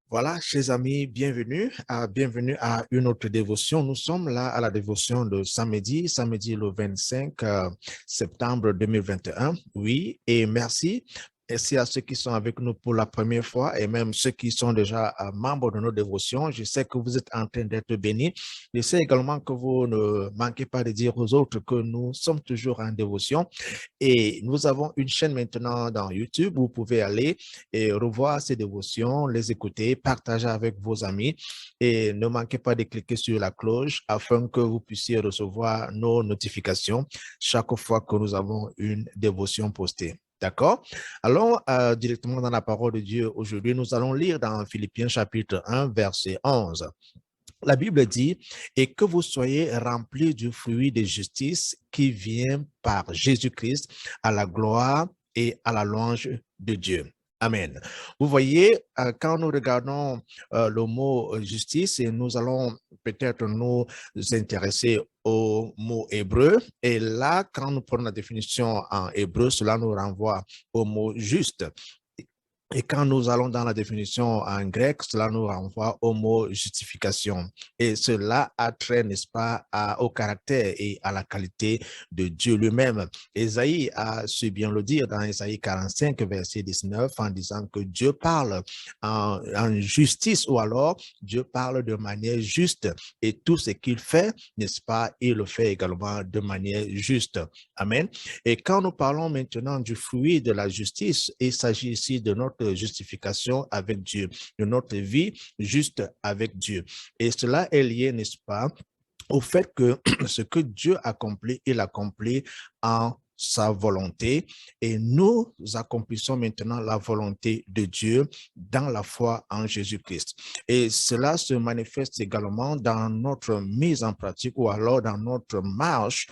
Voilà, chers amis, bienvenue à une autre dévotion. Nous sommes là à la dévotion de samedi le 25 septembre 2021. Oui, et merci. Merci à ceux qui sont avec nous pour la première fois et même ceux qui sont déjà membres de nos dévotions. Je sais que vous êtes en train d'être bénis. Je sais également que vous ne manquez pas de dire aux autres que nous sommes toujours en dévotion. Et nous avons une chaîne maintenant dans YouTube où vous pouvez aller et revoir ces dévotions, les écouter, partager avec vos amis et ne manquez pas de cliquer sur la cloche afin que vous puissiez recevoir nos notifications chaque fois que nous avons une dévotion postée. D'accord? Allons directement dans la parole de Dieu. Aujourd'hui, nous allons lire dans Philippiens chapitre 1, verset 11. La Bible dit, et que vous soyez remplis du fruit de justice qui vient par Jésus-Christ à la gloire et à la louange de Dieu. Amen. Vous voyez, quand nous regardons le mot justice, et nous allons peut-être nous intéresser au mot hébreu. Et là, quand nous prenons la définition en hébreu, cela nous renvoie au mot juste. Et quand nous allons dans la définition en grec, cela nous renvoie au mot justification. Et cela a trait, n'est-ce pas, au caractère et à la qualité de Dieu lui-même. Ésaïe a su bien le dire dans Ésaïe 45, verset 19, en disant que Dieu parle en justice, ou alors Dieu parle de manière juste. Et tout ce qu'il fait, n'est-ce pas, il le fait également de manière juste. Amen. Et quand nous parlons maintenant du fruit de la justice, il s'agit ici de notre justification avec Dieu, de notre vie juste avec Dieu. Et cela est lié, n'est-ce pas, au fait que ce que Dieu accomplit, il accomplit en sa volonté et nous accomplissons maintenant la volonté de Dieu dans la foi en Jésus-Christ. Et cela se manifeste également dans notre mise en pratique ou alors dans notre marche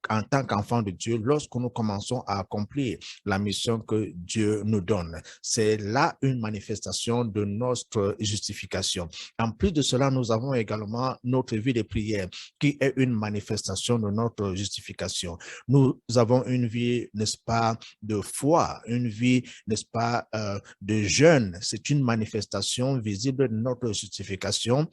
en tant qu'enfant de Dieu lorsque nous commençons à accomplir la mission que Dieu nous donne. C'est là une manifestation de notre justification. En plus de cela, nous avons également notre vie de prière qui est une manifestation de notre justification. Nous avons une vie, n'est-ce pas, de foi, une vie, n'est-ce pas, de jeûne. C'est une manifestation visible de notre justification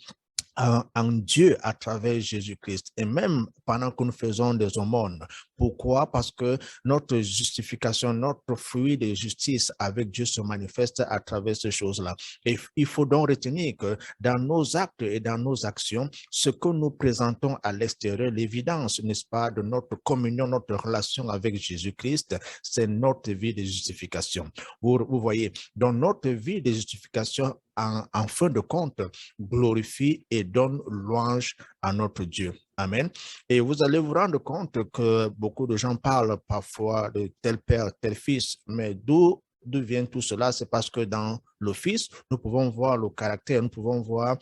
en Dieu à travers Jésus-Christ et même pendant que nous faisons des aumônes. Pourquoi? Parce que notre justification, notre fruit de justice avec Dieu se manifeste à travers ces choses-là. Et il faut donc retenir que dans nos actes et dans nos actions, ce que nous présentons à l'extérieur, l'évidence, n'est-ce pas, de notre communion, notre relation avec Jésus-Christ, c'est notre vie de justification. Vous voyez, dans notre vie de justification, en fin de compte, glorifie et donne louange à notre Dieu. Amen. Et vous allez vous rendre compte que beaucoup de gens parlent parfois de tel père, tel fils, mais d'où vient tout cela? C'est parce que dans le Fils, nous pouvons voir le caractère, nous pouvons voir,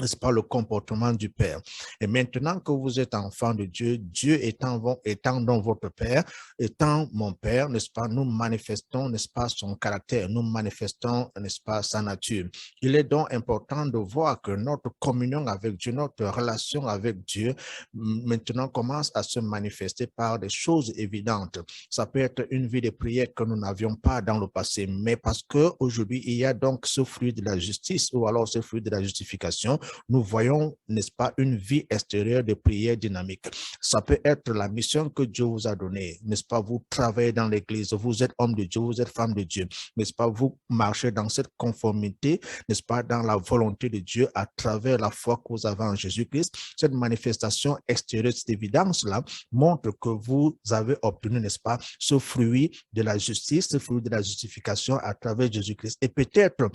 n'est-ce pas, le comportement du Père. Et maintenant que vous êtes enfant de Dieu, Dieu étant dans votre Père, étant mon Père, n'est-ce pas, nous manifestons, n'est-ce pas, son caractère, nous manifestons, n'est-ce pas, sa nature. Il est donc important de voir que notre communion avec Dieu, notre relation avec Dieu, maintenant commence à se manifester par des choses évidentes. Ça peut être une vie de prière que nous n'avions pas dans le passé, mais parce qu'aujourd'hui, il y a donc ce fruit de la justice ou alors ce fruit de la justification, nous voyons, n'est-ce pas, une vie extérieure de prière dynamique. Ça peut être la mission que Dieu vous a donnée, n'est-ce pas? Vous travaillez dans l'église, vous êtes homme de Dieu, vous êtes femme de Dieu, n'est-ce pas? Vous marchez dans cette conformité, n'est-ce pas, dans la volonté de Dieu à travers la foi que vous avez en Jésus-Christ. Cette manifestation extérieure, cette évidence-là, montre que vous avez obtenu, n'est-ce pas, ce fruit de la justice, ce fruit de la justification à travers Jésus-Christ. Et peut-être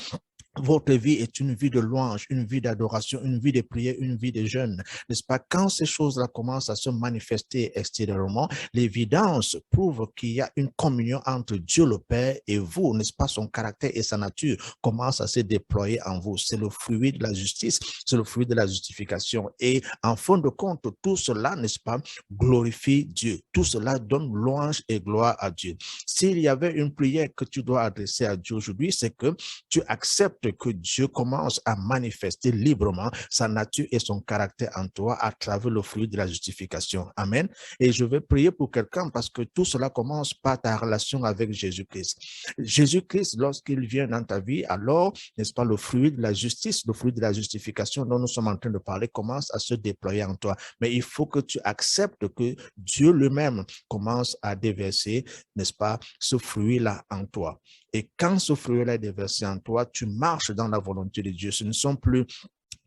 votre vie est une vie de louange, une vie d'adoration, une vie de prière, une vie de jeûne, n'est-ce pas? Quand ces choses-là commencent à se manifester extérieurement, l'évidence prouve qu'il y a une communion entre Dieu le Père et vous, n'est-ce pas? Son caractère et sa nature commencent à se déployer en vous. C'est le fruit de la justice, c'est le fruit de la justification. Et en fin de compte, tout cela, n'est-ce pas, glorifie Dieu. Tout cela donne louange et gloire à Dieu. S'il y avait une prière que tu dois adresser à Dieu aujourd'hui, c'est que tu acceptes sorte que Dieu commence à manifester librement sa nature et son caractère en toi à travers le fruit de la justification. Amen. Et je vais prier pour quelqu'un parce que tout cela commence par ta relation avec Jésus-Christ. Jésus-Christ, lorsqu'il vient dans ta vie, alors, n'est-ce pas, le fruit de la justice, le fruit de la justification dont nous sommes en train de parler commence à se déployer en toi. Mais il faut que tu acceptes que Dieu lui-même commence à déverser, n'est-ce pas, ce fruit-là en toi. Et quand ce fruit-là est déversé en toi, tu marches dans la volonté de Dieu. Ce ne sont plus,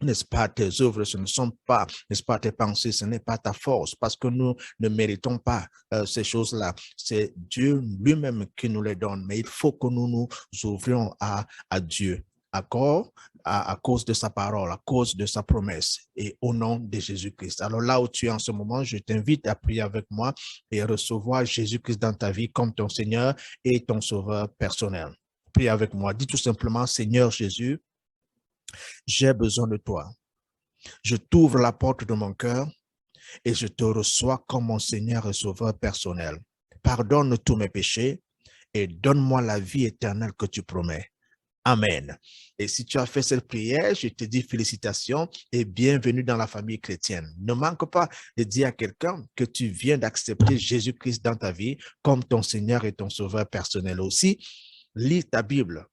n'est-ce pas, tes œuvres, ce ne sont pas, n'est-ce pas, tes pensées, ce n'est pas ta force, parce que nous ne méritons pas ces choses-là. C'est Dieu lui-même qui nous les donne, mais il faut que nous nous ouvrions à Dieu. D'accord? À cause de sa parole, à cause de sa promesse et au nom de Jésus-Christ. Alors là où tu es en ce moment, je t'invite à prier avec moi et recevoir Jésus-Christ dans ta vie comme ton Seigneur et ton Sauveur personnel. Prie avec moi. Dis tout simplement, Seigneur Jésus, j'ai besoin de toi. Je t'ouvre la porte de mon cœur et je te reçois comme mon Seigneur et Sauveur personnel. Pardonne tous mes péchés et donne-moi la vie éternelle que tu promets. Amen. Et si tu as fait cette prière, je te dis félicitations et bienvenue dans la famille chrétienne. Ne manque pas de dire à quelqu'un que tu viens d'accepter Jésus-Christ dans ta vie comme ton Seigneur et ton Sauveur personnel aussi. Lis ta Bible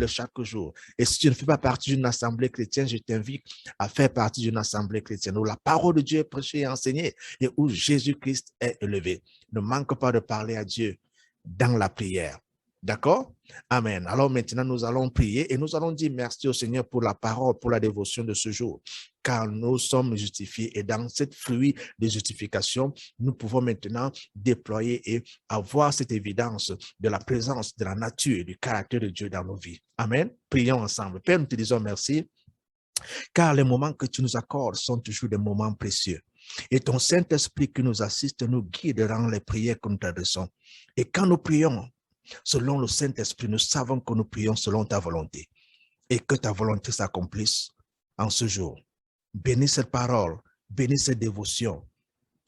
chaque jour. Et si tu ne fais pas partie d'une assemblée chrétienne, je t'invite à faire partie d'une assemblée chrétienne où la parole de Dieu est prêchée et enseignée et où Jésus-Christ est élevé. Ne manque pas de parler à Dieu dans la prière. D'accord? Amen. Alors maintenant, nous allons prier et nous allons dire merci au Seigneur pour la parole, pour la dévotion de ce jour, car nous sommes justifiés et dans cette fruit de justification, nous pouvons maintenant déployer et avoir cette évidence de la présence, de la nature et du caractère de Dieu dans nos vies. Amen. Prions ensemble. Père, nous te disons merci, car les moments que tu nous accordes sont toujours des moments précieux. Et ton Saint-Esprit qui nous assiste nous guide dans les prières que nous t'adressons. Et quand nous prions, selon le Saint-Esprit, nous savons que nous prions selon ta volonté et que ta volonté s'accomplisse en ce jour. Bénis cette parole, bénis cette dévotion.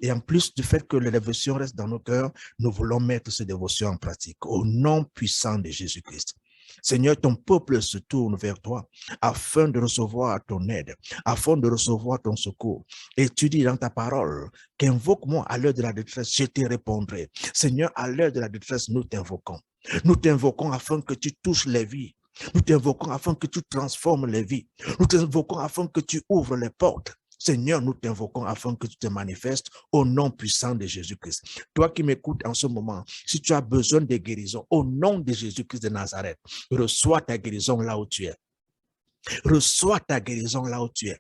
Et en plus du fait que les dévotions restent dans nos cœurs, nous voulons mettre ces dévotions en pratique au nom puissant de Jésus-Christ. Seigneur, ton peuple se tourne vers toi afin de recevoir ton aide, afin de recevoir ton secours. Et tu dis dans ta parole qu'invoque-moi à l'heure de la détresse, je te répondrai. Seigneur, à l'heure de la détresse, nous t'invoquons. Nous t'invoquons afin que tu touches les vies. Nous t'invoquons afin que tu transformes les vies. Nous t'invoquons afin que tu ouvres les portes. Seigneur, nous t'invoquons afin que tu te manifestes au nom puissant de Jésus-Christ. Toi qui m'écoutes en ce moment, si tu as besoin de guérison, au nom de Jésus-Christ de Nazareth, reçois ta guérison là où tu es. Reçois ta guérison là où tu es.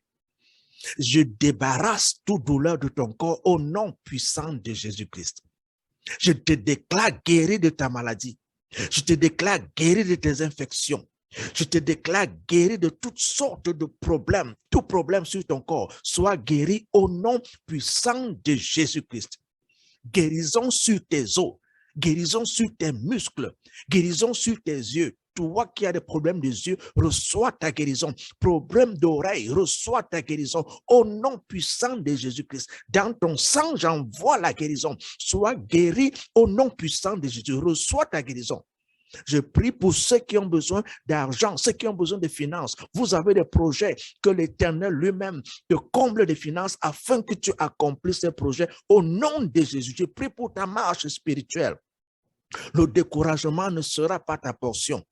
Je débarrasse toute douleur de ton corps au nom puissant de Jésus-Christ. Je te déclare guéri de ta maladie. Je te déclare guéri de tes infections. Je te déclare guéri de toutes sortes de problèmes. Tout problème sur ton corps soit guéri au nom puissant de Jésus-Christ. Guérison sur tes os, guérison sur tes muscles, guérison sur tes yeux. Toi qui as des problèmes des yeux, reçois ta guérison. Problème d'oreille, reçois ta guérison. Au nom puissant de Jésus-Christ. Dans ton sang, j'envoie la guérison. Sois guéri au nom puissant de Jésus. Reçois ta guérison. Je prie pour ceux qui ont besoin d'argent, ceux qui ont besoin de finances. Vous avez des projets, que l'Éternel lui-même te comble de finances afin que tu accomplisses ces projets au nom de Jésus. Je prie pour ta marche spirituelle. Le découragement ne sera pas ta portion.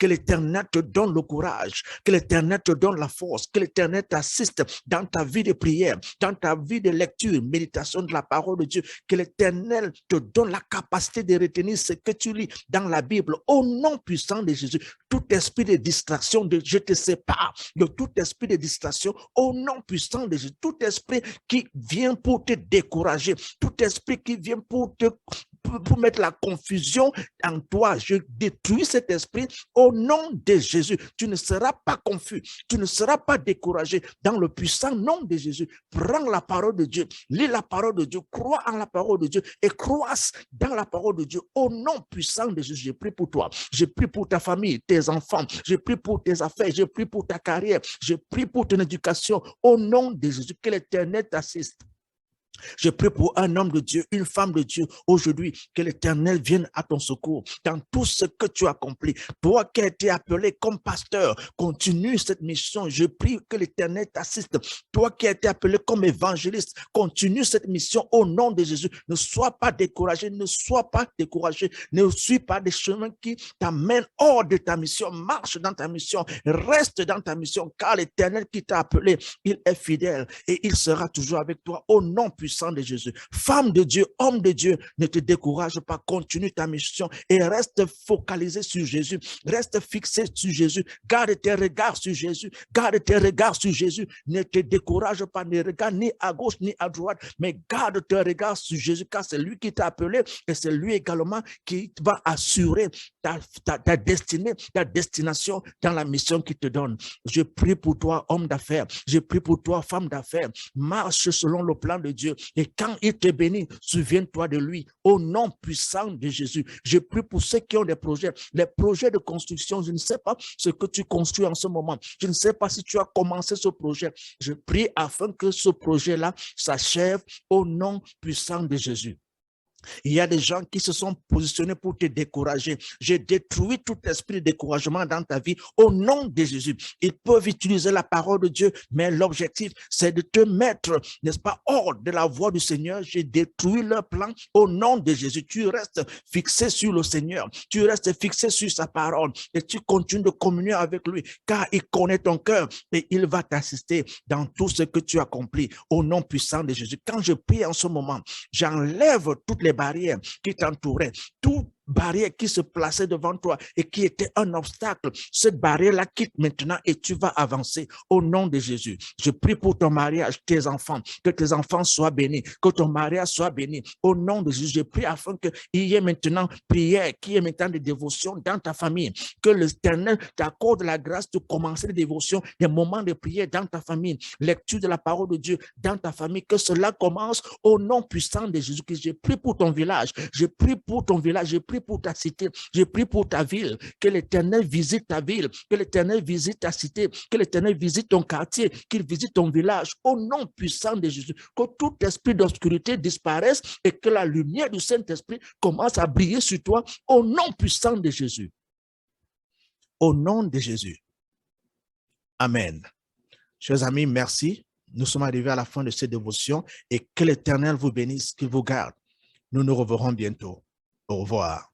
Que l'Éternel te donne le courage, que l'Éternel te donne la force, que l'Éternel t'assiste dans ta vie de prière, dans ta vie de lecture, méditation de la parole de Dieu, que l'Éternel te donne la capacité de retenir ce que tu lis dans la Bible au nom puissant de Jésus. Tout esprit de distraction, je te sépare de tout esprit de distraction au nom puissant de Jésus. Tout esprit qui vient pour te décourager, tout esprit qui vient pour mettre la confusion en toi, je détruis cet esprit au nom de Jésus. Tu ne seras pas confus, tu ne seras pas découragé dans le puissant nom de Jésus. Prends la parole de Dieu, lis la parole de Dieu, crois en la parole de Dieu et croisse dans la parole de Dieu au nom puissant de Jésus. Je prie pour toi, je prie pour ta famille, tes enfants, je prie pour tes affaires, je prie pour ta carrière, je prie pour ton éducation au nom de Jésus. Que l'Éternel t'assiste. Je prie pour un homme de Dieu, une femme de Dieu aujourd'hui, que l'Éternel vienne à ton secours dans tout ce que tu as accompli. Toi qui as été appelé comme pasteur, continue cette mission. Je prie que l'Éternel t'assiste. Toi qui as été appelé comme évangéliste, continue cette mission au nom de Jésus. Ne sois pas découragé, ne sois pas découragé. Ne suis pas des chemins qui t'amènent hors de ta mission. Marche dans ta mission, reste dans ta mission, car l'Éternel qui t'a appelé, il est fidèle et il sera toujours avec toi au nom puissant de Jésus. Femme de Dieu, homme de Dieu, ne te décourage pas, continue ta mission et reste focalisé sur Jésus, reste fixé sur Jésus, garde tes regards sur Jésus, garde tes regards sur Jésus, ne te décourage pas, ne regarde ni à gauche ni à droite, mais garde tes regards sur Jésus, car c'est lui qui t'a appelé et c'est lui également qui va assurer ta destinée, ta destination dans la mission qu'il te donne. Je prie pour toi, homme d'affaires, je prie pour toi, femme d'affaires, marche selon le plan de Dieu. Et quand il te bénit, souviens-toi de lui au nom puissant de Jésus. Je prie pour ceux qui ont des projets, les projets de construction. Je ne sais pas ce que tu construis en ce moment. Je ne sais pas si tu as commencé ce projet. Je prie afin que ce projet-là s'achève au nom puissant de Jésus. Il y a des gens qui se sont positionnés pour te décourager. J'ai détruit tout esprit de découragement dans ta vie au nom de Jésus. Ils peuvent utiliser la parole de Dieu, mais l'objectif, c'est de te mettre, n'est-ce pas, hors de la voie du Seigneur. J'ai détruit leur plan au nom de Jésus. Tu restes fixé sur le Seigneur. Tu restes fixé sur sa parole et tu continues de communier avec lui, car il connaît ton cœur et il va t'assister dans tout ce que tu accomplis au nom puissant de Jésus. Quand je prie en ce moment, j'enlève toutes les barrières qui t'entouraient, tout barrière qui se plaçait devant toi et qui était un obstacle. Cette barrière-là quitte maintenant et tu vas avancer au nom de Jésus. Je prie pour ton mariage, tes enfants, que tes enfants soient bénis, que ton mariage soit béni au nom de Jésus. Je prie afin qu'il y ait maintenant prière, qu'il y ait maintenant des dévotions dans ta famille, que l'Éternel t'accorde la grâce de commencer les dévotions, des moments de prière dans ta famille, lecture de la parole de Dieu dans ta famille, que cela commence au nom puissant de Jésus-Christ. Je prie pour ton village, je prie pour ton village, je prie pour ta cité, je prie pour ta ville, que l'Éternel visite ta ville, que l'Éternel visite ta cité, que l'Éternel visite ton quartier, qu'il visite ton village, au nom puissant de Jésus, que tout esprit d'obscurité disparaisse et que la lumière du Saint-Esprit commence à briller sur toi, au nom puissant de Jésus. Au nom de Jésus. Amen. Chers amis, merci. Nous sommes arrivés à la fin de cette dévotion et que l'Éternel vous bénisse, qu'il vous garde. Nous nous reverrons bientôt. Au revoir.